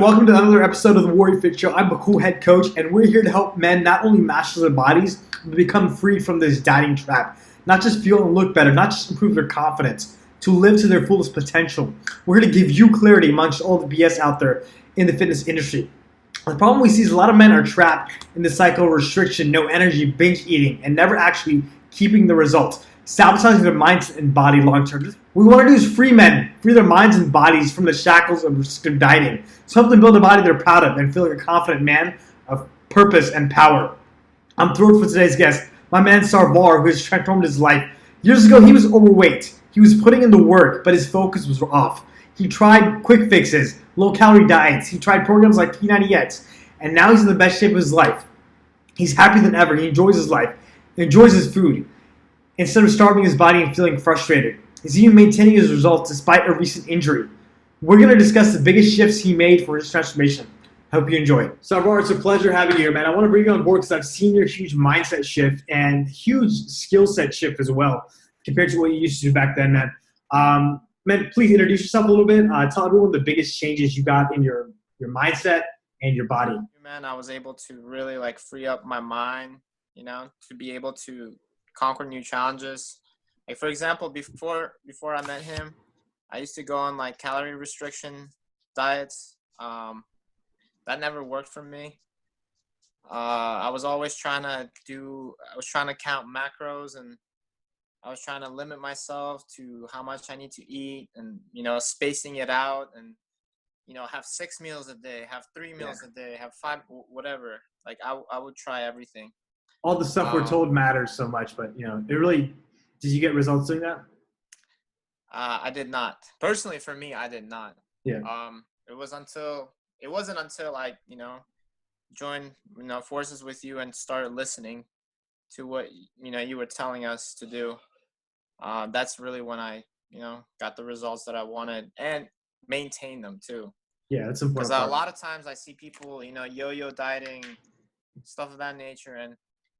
up? Welcome to another episode of the Warrior Fit Show. I'm a cool head coach, and we're here to help men not only master their bodies, but become free from this dieting trap. Not just feel and look better, not just improve their confidence, to live to their fullest potential. We're here to give you clarity amongst all the BS out there in the fitness industry. The problem we see is a lot of men are trapped in the cycle of restriction, no energy, binge eating, and never actually keeping the results, sabotaging their minds and body long term. What we want to do is free men, free their minds and bodies from the shackles of restrictive dieting. So help them build a body they're proud of and feel like a confident man of purpose and power. I'm thrilled for today's guest, my man Sarvar, who has transformed his life. Years ago, he was overweight. He was putting in the work, but his focus was off. He tried quick fixes, low-calorie diets. He tried programs like P90X, and now he's in the best shape of his life. He's happier than ever. He enjoys his life. He enjoys his food, instead of starving his body and feeling frustrated. He's even maintaining his results despite a recent injury. We're going to discuss the biggest shifts he made for his transformation. Hope you enjoy. Sarvar, it's a pleasure having you here, man. I want to bring you on board because I've seen your huge mindset shift and huge skill set shift as well compared to what you used to do back then, man. Man, please introduce yourself a little bit. Tell everyone the biggest changes you got in your mindset and your body. Man, I was able to really free up my mind, to be able to conquer new challenges. Like, for example, before I met him, I used to go on calorie restriction diets. That never worked for me. I was always trying to count macros, and I was trying to limit myself to how much I need to eat, and spacing it out, and have 6 meals a day, have 3 meals a day, have 5, whatever. I would try everything. All the stuff we're told matters so much, but it really. Did you get results doing that? I did not. Personally, for me, I did not. Yeah. It wasn't until I joined forces with you and started listening to what you were telling us to do. That's really when I got the results that I wanted and maintain them too. Yeah, that's important. Because a lot of times I see people yo-yo dieting, stuff of that nature, and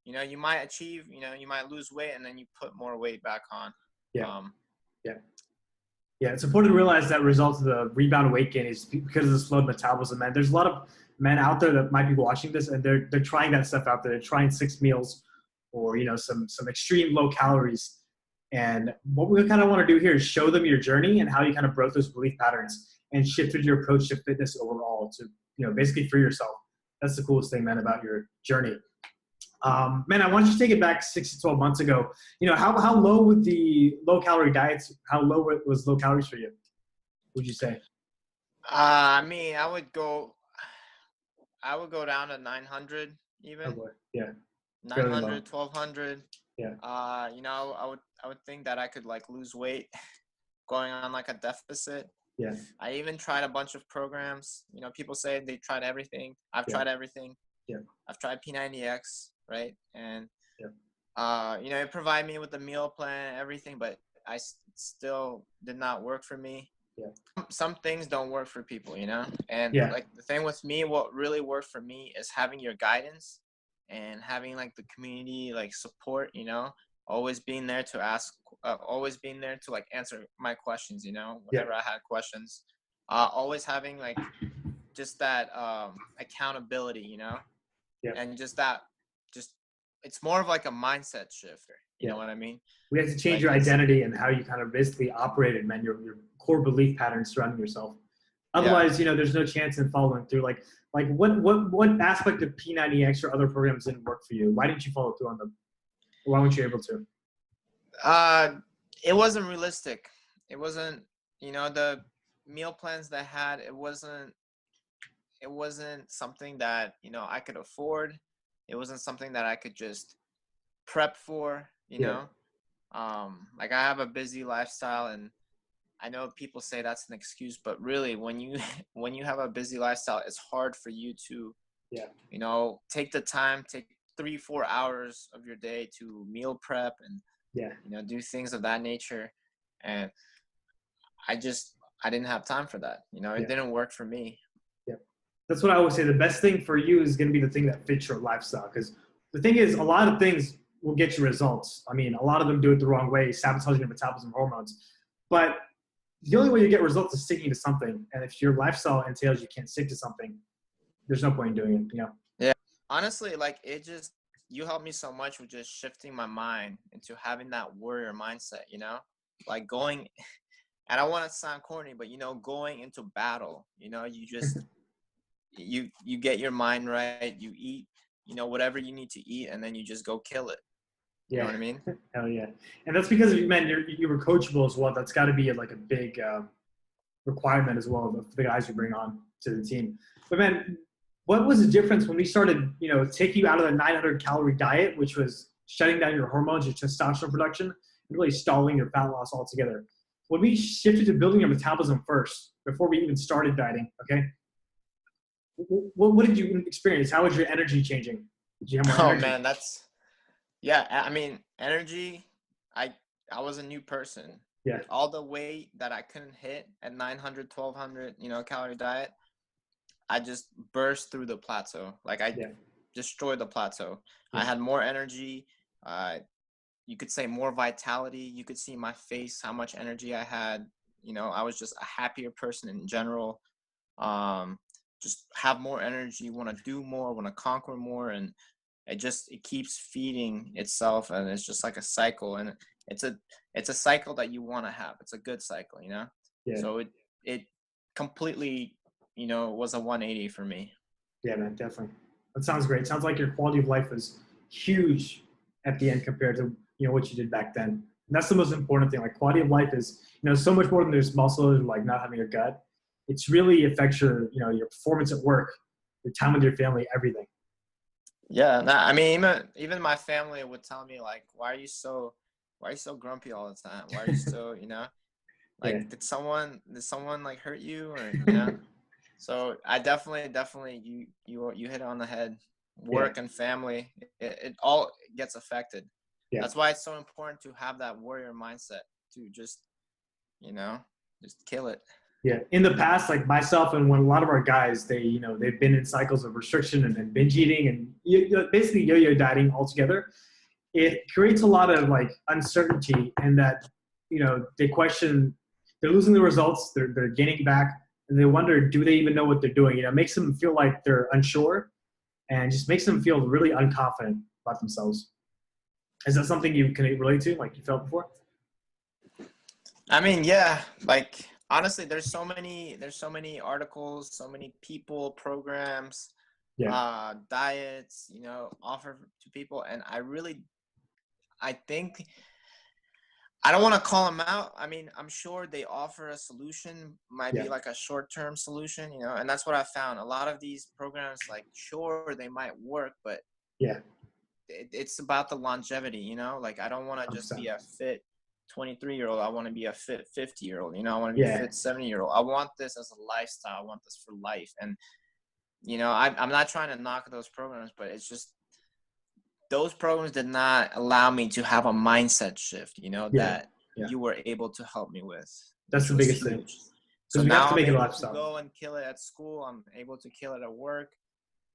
you might achieve, you might lose weight and then you put more weight back on. Yeah. Yeah, it's important to realize that results of the rebound weight gain is because of the slowed metabolism, man. There's a lot of men out there that might be watching this, and they're trying that stuff out there. They're trying 6 meals or, some extreme low calories. And what we kind of want to do here is show them your journey and how you kind of broke those belief patterns and shifted your approach to fitness overall to, basically free yourself. That's the coolest thing, man, about your journey. Man, I want you to take it back 6 to 12 months ago. How low with the low calorie diets? How low was low calories for you? Would you say? I mean, I would go down to 900 even. Oh boy. Yeah. 900, 1200. Yeah. I would think that I could lose weight going on a deficit. Yeah. I even tried a bunch of programs. People say they tried everything. I've tried everything. Yeah. I've tried P90X, right? And it provided me with the meal plan, everything, but I still did not work for me. Yeah. Some things don't work for people, And the thing with me, what really worked for me is having your guidance and having the community support, always being there to ask, always being there to answer my questions, whenever I had questions, always having just that accountability, and it's more of a mindset shift. You know what I mean? We have to change your identity and how you kind of basically operated, man, your core belief patterns surrounding yourself. Otherwise, there's no chance in following through. What aspect of P90X or other programs didn't work for you? Why didn't you follow through on them? Why weren't you able to? It wasn't realistic. It wasn't, the meal plans that I had, it wasn't something that, I could afford. It wasn't something that I could just prep for, I have a busy lifestyle, and I know people say that's an excuse, but really when you have a busy lifestyle, it's hard for you to, take the time, take 3-4 hours of your day to meal prep and, do things of that nature. And I didn't have time for that. It didn't work for me. Yeah. That's what I always say. The best thing for you is going to be the thing that fits your lifestyle. Because the thing is, a lot of things will get you results. I mean, a lot of them do it the wrong way, sabotaging your metabolism hormones. But the only way you get results is sticking to something. And if your lifestyle entails you can't stick to something, there's no point in doing it, you know? Yeah. Honestly, like it just you helped me so much with just shifting my mind into having that warrior mindset, you know? Like going and I want to sound corny, but going into battle, you just you get your mind right, you eat, whatever you need to eat, and then you just go kill it. You know Yeah. what I mean? Hell yeah. And that's because, man, you were coachable as well. That's got to be like a big requirement as well of the guys you bring on to the team. But, man, what was the difference when we started, taking you out of the 900-calorie diet, which was shutting down your hormones, your testosterone production, and really stalling your fat loss altogether? When we shifted to building your metabolism first, before we even started dieting, okay, what did you experience? How was your energy changing? Did you have more Oh energy? man, yeah. I mean, energy. I was a new person. Yeah. All the weight that I couldn't hit at 900, 1200, calorie diet, I just burst through the plateau. Like I destroyed the plateau. Yeah. I had more energy. You could say more vitality. You could see my face, how much energy I had. I was just a happier person in general. Just have more energy, want to do more, want to conquer more, and it keeps feeding itself, and it's just like a cycle, and it's a cycle that you want to have. It's a good cycle, Yeah. So it completely, was a 180 for me. Yeah, man, definitely. That sounds great. Sounds like your quality of life was huge at the end compared to what you did back then. And that's the most important thing. Like quality of life is so much more than there's muscle or like not having a gut. It's really affects your your performance at work, your time with your family, everything. Yeah, I mean, even my family would tell me like, why are you so grumpy all the time? Why are you so like Yeah. did someone like hurt you, or So I definitely you hit it on the head. Work and family, it all gets affected. Yeah. That's why it's so important to have that warrior mindset to just just kill it. Yeah. In the past, like myself and when a lot of our guys, they've been in cycles of restriction and binge eating and basically yo-yo dieting altogether. It creates a lot of like uncertainty and that, they question, they're losing the results, they're gaining back, and they wonder, do they even know what they're doing? It makes them feel like they're unsure and just makes them feel really unconfident about themselves. Is that something you can relate to, like you felt before? I mean, yeah, like honestly, there's so many articles, so many people, programs, diets, offer to people, and I think I don't want to call them out. I mean, I'm sure they offer a solution, might be like a short-term solution, and that's what I found. A lot of these programs, like, sure, they might work, but it's about the longevity, like I don't want to just be a fit 23-year-old. I want to be a fit 50-year-old, I want to be a fit 70-year-old. I want this as a lifestyle. I want this for life. And, I'm not trying to knock those programs, but it's just, those programs did not allow me to have a mindset shift, that you were able to help me with. That's the biggest thing. So now I'm able to go and kill it at school. I'm able to kill it at work.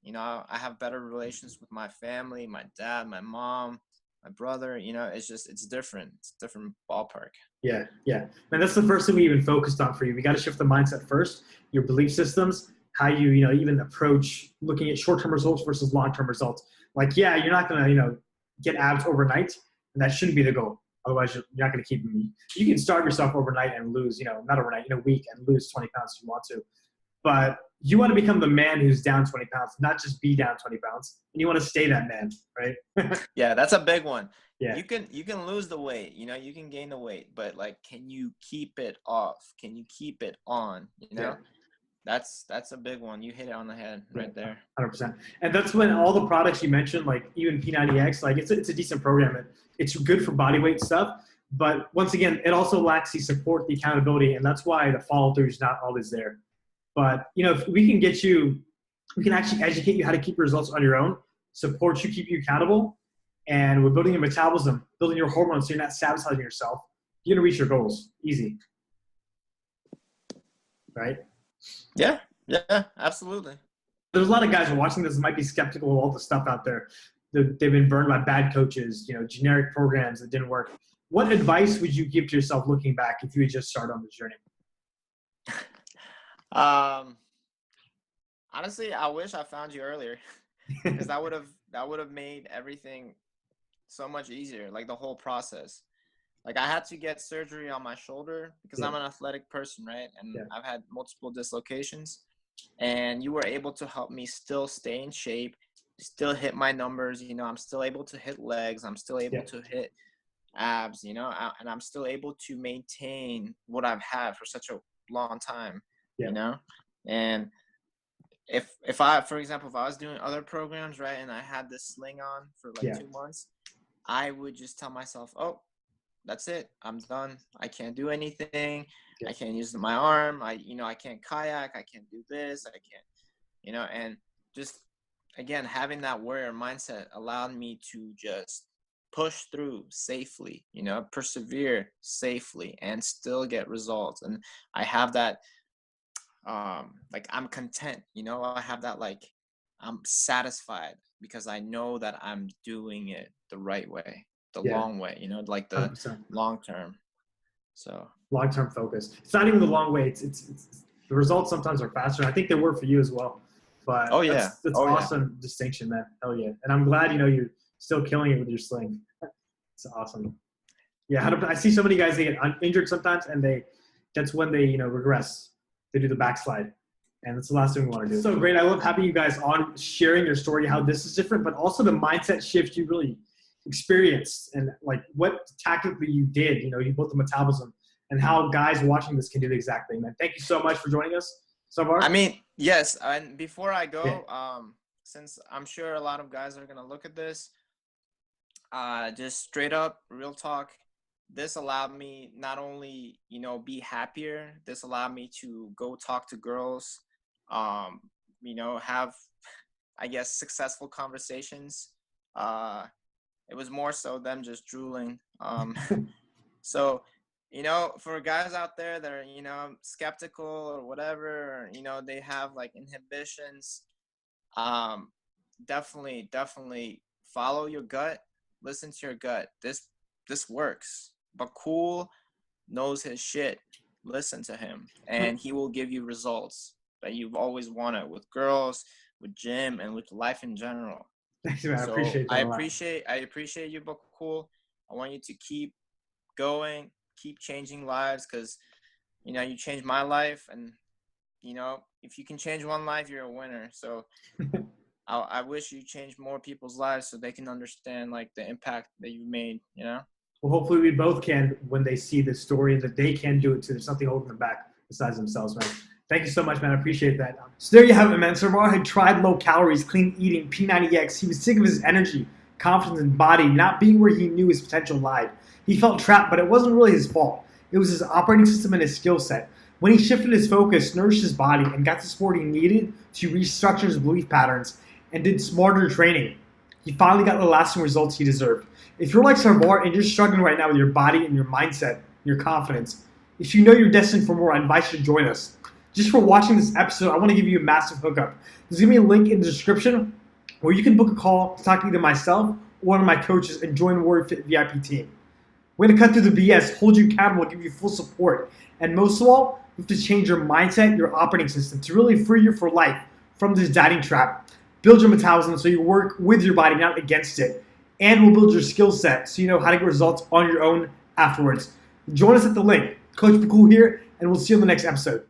I have better relations with my family, my dad, my mom, my brother. It's different. It's a different ballpark. Yeah. And that's the first thing we even focused on for you. We got to shift the mindset first, your belief systems, how you, even approach looking at short-term results versus long-term results. Like, you're not going to, get abs overnight, and that shouldn't be the goal. Otherwise, you're not going to keep them. You can starve yourself overnight and lose, not overnight, in a week and lose 20 pounds if you want to. But you want to become the man who's down 20 pounds, not just be down 20 pounds. And you want to stay that man, right? Yeah, that's a big one. Yeah. You can lose the weight, you can gain the weight, but like, can you keep it off? Can you keep it on? Yeah. That's a big one. You hit it on the head right there. 100%. And that's when all the products you mentioned, like even P90X, like it's a decent program. It's good for body weight stuff. But once again, it also lacks the support, the accountability, and that's why the follow through is not always there. But if we can we can actually educate you how to keep results on your own, support you, keep you accountable, and we're building your metabolism, building your hormones so you're not sabotaging yourself. You're gonna reach your goals. Easy. Right? Yeah, absolutely. There's a lot of guys who are watching this might be skeptical of all the stuff out there. They've been burned by bad coaches, generic programs that didn't work. What advice would you give to yourself looking back if you had just started on this journey? Um, Honestly, I wish I found you earlier because that would have made everything so much easier, like the whole process. Like I had to get surgery on my shoulder because Yeah, I'm an athletic person, right? And yeah, I've had multiple dislocations. And you were able to help me still stay in shape, still hit my numbers. I'm still able to hit legs. I'm still able yeah, to hit abs, and I'm still able to maintain what I've had for such a long time, yeah, you know? And if I, for example, if I was doing other programs, right, and I had this sling on for like yeah, 2 months, I would just tell myself, oh, that's it. I'm done. I can't do anything. yeah. I can't use my arm. I can't kayak. I can't do this. I can't, and just again, having that warrior mindset allowed me to just push through safely, persevere safely and still get results. And I have that, like I'm content, I have that, like, I'm satisfied because I know that I'm doing it the right way, the Yeah, long way, like the 100%. long term. So Long-term focus. It's not even the long way. It's the results sometimes are faster. I think they were for you as well. But oh yeah, that's oh yeah. awesome distinction, man. Hell yeah. And I'm glad you're still killing it with your sling. It's awesome. Yeah, I see so many guys they get injured sometimes, and that's when they regress. They do the backslide, and that's the last thing we want to do. So great! I love having you guys on, sharing your story, how this is different, but also the mindset shift you really experienced, and like what tactically you did. You built the metabolism, and how guys watching this can do the exact thing. Man, thank you so much for joining us, I Sarvar. mean, yes, and before I Yeah, go, since I'm sure a lot of guys are gonna look at this, just straight up real talk, this allowed me not only be happier, this allowed me to go talk to girls, um have, I guess, successful conversations. It was more so them just drooling. So, for guys out there that are, skeptical or whatever, or, they have like inhibitions, um, definitely follow your gut. Listen to your gut. This works. But Cool knows his shit. Listen to him, and he will give you results that you've always wanted with girls, with gym, and with life in general. thanks, man. I So appreciate that I a lot. appreciate you, but Cool. I want you to keep going, keep changing lives, because you changed my life, and if you can change one life, you're a winner. So I wish you changed more people's lives so they can understand like the impact that you made. Well, hopefully we both can when they see this story that they can do it too. There's something holding them back besides themselves, man. Thank you so much, man. I appreciate that. So there you have it, man. Sarvar had tried low calories, clean eating, P90X. He was sick of his energy, confidence, and body not being where he knew his potential lied. He felt trapped, but it wasn't really his fault. It was his operating system and his skill set. When he shifted his focus, nourished his body, and got the support he needed to restructure his belief patterns and did smarter training, he finally got the lasting results he deserved. If you're like Sarvar and you're struggling right now with your body and your mindset, your confidence, if you know you're destined for more, I invite you to join us. Just for watching this episode, I want to give you a massive hookup. There's going to be a link in the description where you can book a call to talk to either myself or one of my coaches and join the Warrior Fit VIP team. We're going to cut through the BS, hold you accountable, give you full support. And most of all, you have to change your mindset, your operating system to really free you for life from this dieting trap. Build your metabolism so you work with your body, not against it. And we'll build your skill set so you know how to get results on your own afterwards. Join us at the link. Coach Cool here, and we'll see you in the next episode.